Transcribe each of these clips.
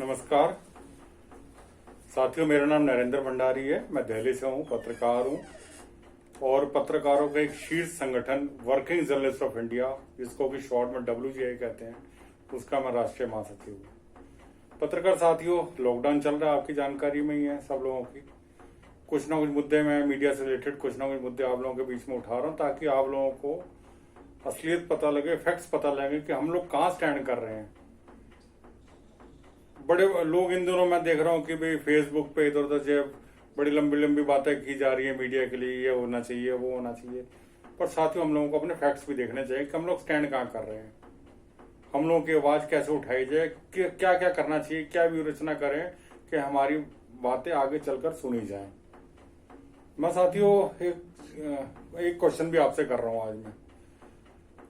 नमस्कार साथियों, मेरा नाम नरेंद्र भंडारी है। मैं दिल्ली से हूँ, पत्रकार हूँ और पत्रकारों का एक शीर्ष संगठन वर्किंग जर्नलिस्ट ऑफ इंडिया, जिसको कि शॉर्ट में WGI कहते हैं, उसका मैं राष्ट्रीय महासचिव हूँ। पत्रकार साथियों, लॉकडाउन चल रहा है, आपकी जानकारी में ही है सब लोगों की। कुछ ना कुछ मुद्दे मैं मीडिया से रिलेटेड कुछ ना कुछ मुद्दे आप लोगों के बीच में उठा रहा हूँ, ताकि आप लोगों को असलियत पता लगे, फैक्ट्स पता लगे कि हम लोग कहाँ स्टैंड कर रहे हैं। बड़े लोग इन दिनों मैं देख रहा हूँ कि भाई फेसबुक पे इधर उधर से बड़ी लंबी लंबी बातें की जा रही है मीडिया के लिए, ये होना चाहिए वो होना चाहिए, पर साथियों हम लोगों को अपने फैक्ट्स भी देखने चाहिए कि हम लोग स्टैंड कहाँ कर रहे हैं, हम लोगों की आवाज कैसे उठाई जाए, क्या क्या करना चाहिए, क्या व्यूह रचना करें कि हमारी बातें आगे चलकर सुनी जाए। मैं साथियों एक क्वेश्चन भी आपसे कर रहा हूँ आज मैं।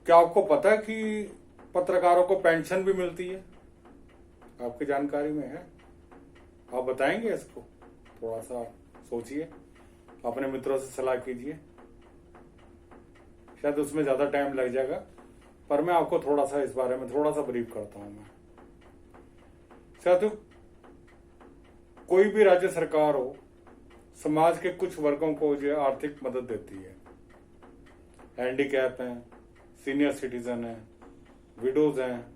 क्या आपको पता है कि पत्रकारों को पेंशन भी मिलती है? आपकी जानकारी में है? आप बताएंगे इसको? थोड़ा सा सोचिए, अपने मित्रों से सलाह कीजिए, शायद उसमें ज्यादा टाइम लग जाएगा, पर मैं आपको थोड़ा सा इस बारे में थोड़ा सा ब्रीफ करता हूं। मैं साथियों, कोई भी राज्य सरकार हो, समाज के कुछ वर्गों को जो आर्थिक मदद देती है। हैंडीकैप हैं, सीनियर सिटीजन हैं, विडोज हैं।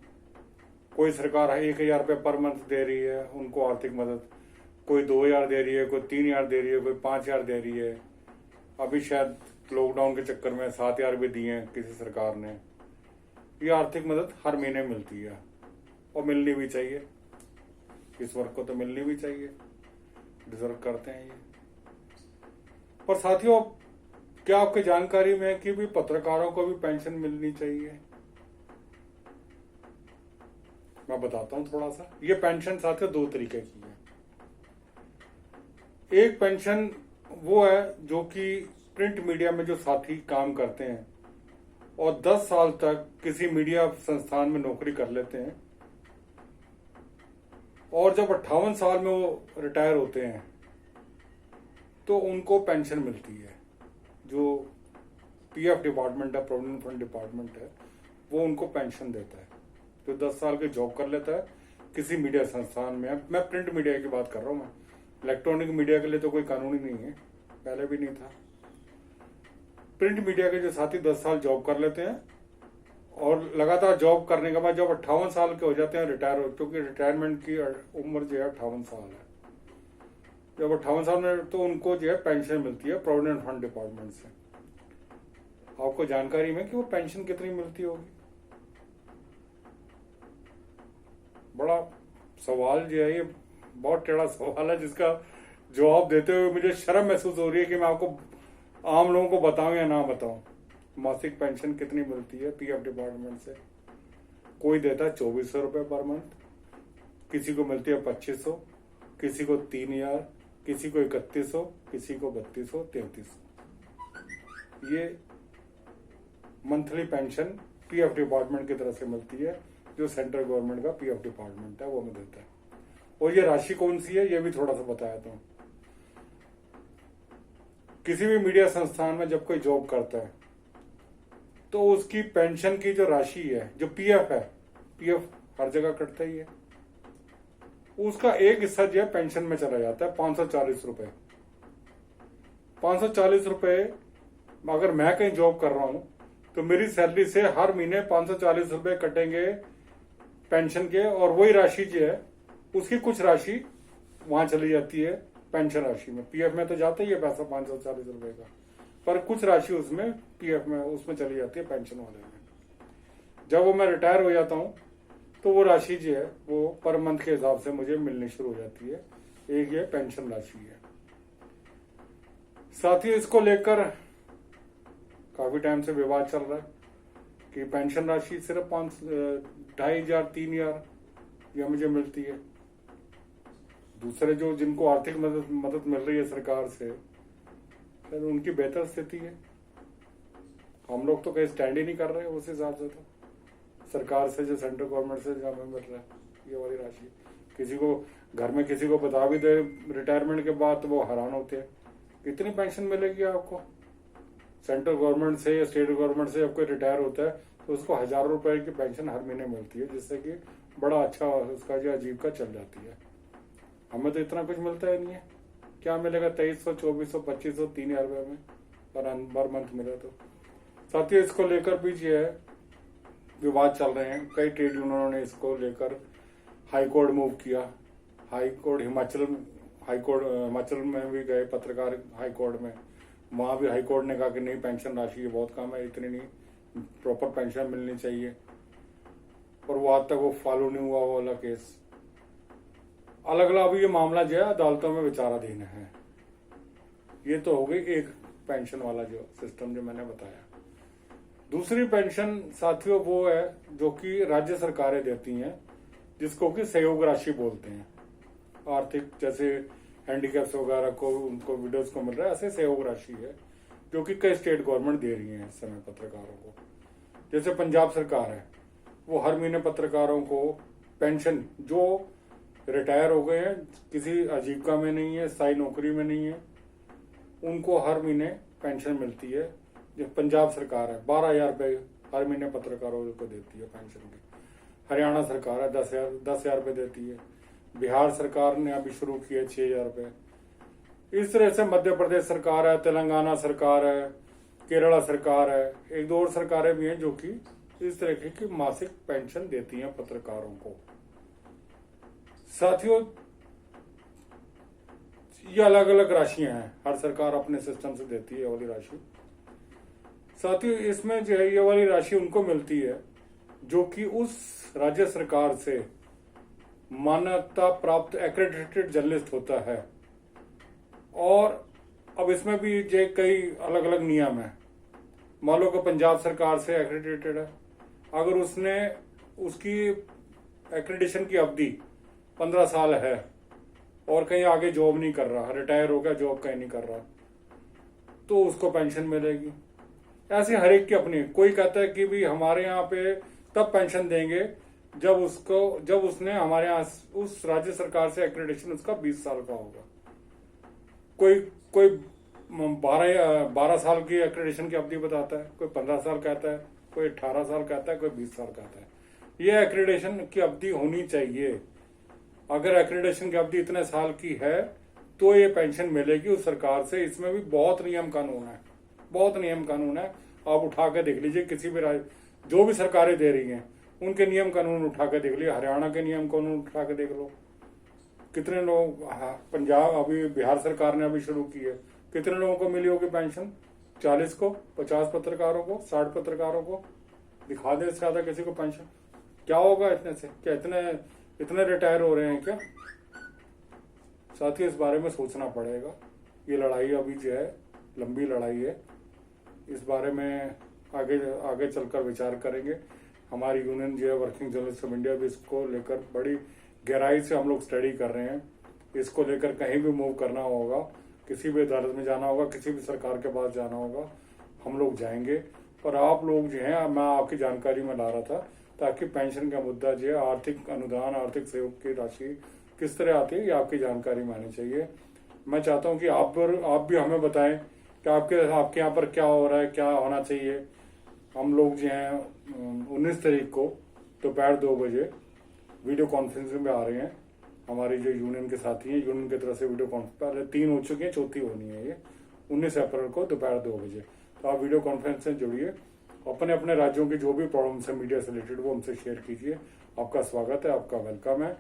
कोई सरकार 1,000 रुपये पर मंथ दे रही है उनको आर्थिक मदद, कोई 2,000 दे रही है, कोई 3,000 दे रही है, कोई 5,000 दे रही है। अभी शायद लॉकडाउन के चक्कर में 7,000 भी दिए हैं किसी सरकार ने। ये आर्थिक मदद हर महीने मिलती है और मिलनी भी चाहिए, इस वर्ग को तो मिलनी भी चाहिए, डिजर्व करते हैं ये। पर साथियों, क्या आपकी जानकारी में है कि भी पत्रकारों को भी पेंशन मिलनी चाहिए? मैं बताता हूं थोड़ा सा। ये पेंशन साथियों दो तरीके की है। एक पेंशन वो है जो कि प्रिंट मीडिया में जो साथी काम करते हैं और 10 साल तक किसी मीडिया संस्थान में नौकरी कर लेते हैं और जब 58 साल में वो रिटायर होते हैं तो उनको पेंशन मिलती है। जो PF डिपार्टमेंट है, प्रोविडेंट फंड डिपार्टमेंट है, वो उनको पेंशन देता है। जो 10 साल की जॉब कर लेता है किसी मीडिया संस्थान में, मैं प्रिंट मीडिया की बात कर रहा हूँ, मैं इलेक्ट्रॉनिक मीडिया के लिए तो कोई कानून ही नहीं है, पहले भी नहीं था। प्रिंट मीडिया के जो साथी 10 साल जॉब कर लेते हैं और लगातार जॉब करने के बाद जब 58 साल के हो जाते हैं रिटायर, क्योंकि रिटायरमेंट की उम्र जो है 58 साल है, जब 58 साल में तो उनको जो है पेंशन मिलती है प्रोविडेंट फंड डिपार्टमेंट से। आपको जानकारी में कि वो पेंशन कितनी मिलती होगी? बड़ा सवाल जो है, ये बहुत टेढ़ा सवाल है जिसका जवाब देते हुए मुझे शर्म महसूस हो रही है कि मैं आपको आम लोगों को बताऊं या ना बताऊं। मासिक पेंशन कितनी मिलती है PF डिपार्टमेंट से? कोई देता है 2,400 रुपये पर मंथ, किसी को मिलती है 2,500, किसी को 3,000, किसी को 3,100, किसी को 3,200, 3,300। ये मंथली पेंशन PF डिपार्टमेंट की तरफ से मिलती है, जो सेंट्रल गवर्नमेंट का PF डिपार्टमेंट है वो हमें देता है। और ये राशि कौन सी है ये भी थोड़ा सा बताया था। किसी भी मीडिया संस्थान में जब कोई जॉब करता है तो उसकी पेंशन की जो राशि है, जो PF है, PF हर जगह कटता ही है, उसका एक हिस्सा जो है पेंशन में चला जाता है, 540 रुपए। 540 रुपए अगर मैं कहीं जॉब कर रहा हूं तो मेरी सैलरी से हर महीने 540 रुपए कटेंगे पेंशन के, और वही राशि जो है उसकी कुछ राशि वहां चली जाती है पेंशन राशि में। PF में तो जाता ही है पैसा 540 रुपए का, पर कुछ राशि उसमें PF में उसमें चली जाती है पेंशन वाले में। जब वो मैं रिटायर हो जाता हूँ तो वो राशि जो है वो पर मंथ के हिसाब से मुझे मिलनी शुरू हो जाती है। एक ये पेंशन राशि है। साथ ही इसको लेकर काफी टाइम से विवाद चल रहा है कि पेंशन राशि सिर्फ 2,500, 3,000 यह मुझे मिलती है। दूसरे जो जिनको आर्थिक मदद मिल रही है सरकार से, फिर उनकी बेहतर स्थिति है। हम लोग तो कहीं स्टैंड ही नहीं कर रहे उस हिसाब से। तो सरकार से जो सेंट्रल गवर्नमेंट से जो हमें मिल रहा है ये वाली राशि, किसी को घर में किसी को बता भी दे रिटायरमेंट के बाद तो वो हैरान होते हैं, कितनी पेंशन मिलेगी आपको। सेंट्रल गवर्नमेंट से या स्टेट गवर्नमेंट से जब कोई रिटायर होता है तो उसको 1,000 रुपए की पेंशन हर महीने मिलती है, जिससे कि बड़ा अच्छा उसका जो आजीविका चल जाती है। हमें तो इतना कुछ मिलता ही नहीं है। क्या मिलेगा 2300, 2400, 2500, 3000 रुपये में पर मंथ मिले तो। साथियों, इसको लेकर भी जो है विवाद चल रहे हैं। कई ट्रेड यूनियनों ने इसको लेकर हाई कोर्ट मूव किया। हाई कोर्ट हिमाचल में भी गए पत्रकार हाई कोर्ट में। वहां भी हाई कोर्ट ने कहा कि नहीं, पेंशन राशि बहुत कम है, इतनी नहीं, प्रॉपर पेंशन मिलनी चाहिए। और वो आज तक वो फॉलो नहीं हुआ वो वाला केस। अलग अलग अभी ये मामला जो है अदालतों में विचाराधीन है। ये तो हो गई एक पेंशन वाला जो सिस्टम जो मैंने बताया। दूसरी पेंशन साथियों वो है जो कि राज्य सरकारें देती हैं, जिसको कि सहयोग राशि बोलते हैं। आर्थिक जैसे हैंडीकैप्स वगैरह को उनको विडोज को मिल रहा है, ऐसे सहयोग राशि है जो कि कई स्टेट गवर्नमेंट दे रही है इस समय पत्रकारों को। जैसे पंजाब सरकार है, वो हर महीने पत्रकारों को पेंशन, जो रिटायर हो गए हैं, किसी आजीविका में नहीं है, स्थायी नौकरी में नहीं है, उनको हर महीने पेंशन मिलती है। जो पंजाब सरकार है 12,000 रुपये हर महीने पत्रकारों को देती है पेंशन की। हरियाणा सरकार है 10,000 रुपये देती है। बिहार सरकार ने अभी शुरू किया 6,000 रुपये। इस तरह से मध्य प्रदेश सरकार है, तेलंगाना सरकार है, केरला सरकार है, एक दो और सरकारें भी हैं जो कि इस तरह की मासिक पेंशन देती हैं पत्रकारों को। साथियों, ये अलग अलग राशियां हैं, हर सरकार अपने सिस्टम से देती है ये वाली राशि। साथियों, इसमें जो है ये वाली राशि उनको मिलती है जो कि उस राज्य सरकार से मान्यता प्राप्त एक्रेडिटेड जर्नलिस्ट होता है। और अब इसमें भी जो कई अलग अलग नियम है। मान लो कि पंजाब सरकार से एक्रेडिटेड है, अगर उसने उसकी एक्रेडिटेशन की अवधि 15 साल है और कहीं आगे जॉब नहीं कर रहा, रिटायर हो गया, जॉब कहीं नहीं कर रहा, तो उसको पेंशन मिलेगी। ऐसे हर एक की अपनी। कोई कहता है कि भी हमारे यहाँ पे तब पेंशन देंगे जब उसने हमारे यहाँ उस राज्य सरकार से एक्रेडिटेशन उसका 20 साल का होगा। कोई 12 साल की एक्रेडिटेशन की अवधि बताता है, कोई 15 साल कहता है, कोई 18 साल कहता है, कोई 20 साल कहता है। ये एक्रेडिटेशन की अवधि होनी चाहिए। अगर एक्रेडिटेशन की अवधि इतने साल की है तो ये पेंशन मिलेगी उस सरकार से। इसमें भी बहुत नियम कानून है। आप उठा के देख लीजिए, किसी भी जो भी सरकारें दे रही हैं उनके नियम कानून उठा के देख लीजिए। हरियाणा के नियम कानून उठा के देख लो, कितने लोग, पंजाब अभी बिहार सरकार ने अभी शुरू की है, कितने लोगों को मिली होगी पेंशन? 40 को, 50 पत्रकारों को, 60 पत्रकारों को। दिखा दे इससे ज्यादा किसी को पेंशन क्या होगा इतने से? क्या इतने रिटायर हो रहे हैं क्या? साथियों, इस बारे में सोचना पड़ेगा। ये लड़ाई अभी जो है लंबी लड़ाई है। इस बारे में आगे चलकर विचार करेंगे। हमारी यूनियन जो है वर्किंग जर्नलिस्ट ऑफ इंडिया भी इसको लेकर बड़ी गहराई से हम लोग स्टडी कर रहे हैं। इसको लेकर कहीं भी मूव करना होगा, किसी भी अदालत में जाना होगा, किसी भी सरकार के पास जाना होगा, हम लोग जाएंगे। पर आप लोग जो है, मैं आपकी जानकारी में ला रहा था ताकि पेंशन का मुद्दा जो है, आर्थिक अनुदान, आर्थिक सहयोग की राशि किस तरह आती है, ये आपकी जानकारी में आनी चाहिए। मैं चाहता हूँ कि आप भी हमें बताएं कि आपके यहाँ पर क्या हो रहा है, क्या होना चाहिए। हम लोग जो हैं 19 तारीख को दोपहर 2 बजे वीडियो कॉन्फ्रेंसिंग में आ रहे हैं। हमारी जो यूनियन के साथी हैं, यूनियन की तरफ से वीडियो कॉन्फ्रेंस 3 हो चुकी है, चौथी होनी है ये 19 अप्रैल को दोपहर 2 बजे। तो आप वीडियो कॉन्फ्रेंस से जुड़िए, अपने राज्यों की जो भी प्रॉब्लम्स है मीडिया से रिलेटेड वो हमसे शेयर कीजिए। आपका स्वागत है, आपका वेलकम है।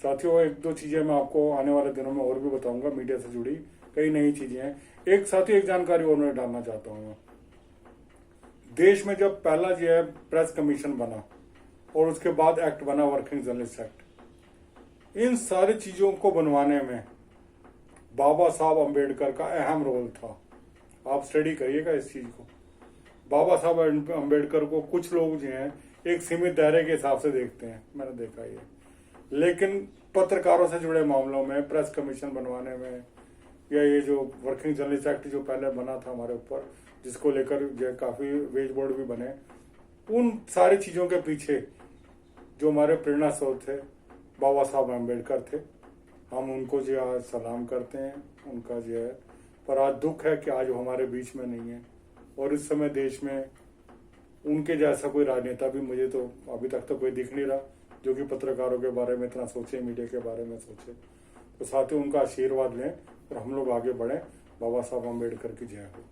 साथियों, 1-2 चीजें मैं आपको आने वाले दिनों में और भी बताऊंगा। मीडिया से जुड़ी कई नई चीजें हैं। एक जानकारी और मैं डालना चाहता हूँ। देश में जब पहला जो है प्रेस कमीशन बना और उसके बाद एक्ट बना वर्किंग जर्नलिस्ट एक्ट, इन सारी चीजों को बनवाने में बाबा साहब अम्बेडकर का अहम रोल था। आप स्टडी करिएगा इस चीज को। बाबा साहब अम्बेडकर को कुछ लोग जो हैं एक सीमित दायरे के हिसाब से देखते हैं, मैंने देखा ये। लेकिन पत्रकारों से जुड़े मामलों में, प्रेस कमीशन बनवाने में, या ये जो वर्किंग जर्नलिस्ट एक्ट जो पहले बना था हमारे ऊपर, जिसको लेकर जो काफी वेज बोर्ड भी बने, उन सारी चीजों के पीछे जो हमारे प्रेरणा स्रोत थे बाबा साहब अम्बेडकर थे। हम उनको जो आज सलाम करते हैं, उनका जो है। पर आज दुख है कि आज वो हमारे बीच में नहीं है। और इस समय देश में उनके जैसा कोई राजनेता भी मुझे तो अभी तक तो कोई दिख नहीं रहा। जो कि पत्रकारों के बारे में इतना सोचे, मीडिया के बारे में सोचे। तो साथियों, उनका आशीर्वाद लें और हम लोग आगे बढ़ें। बाबा साहब अम्बेडकर की जय हो।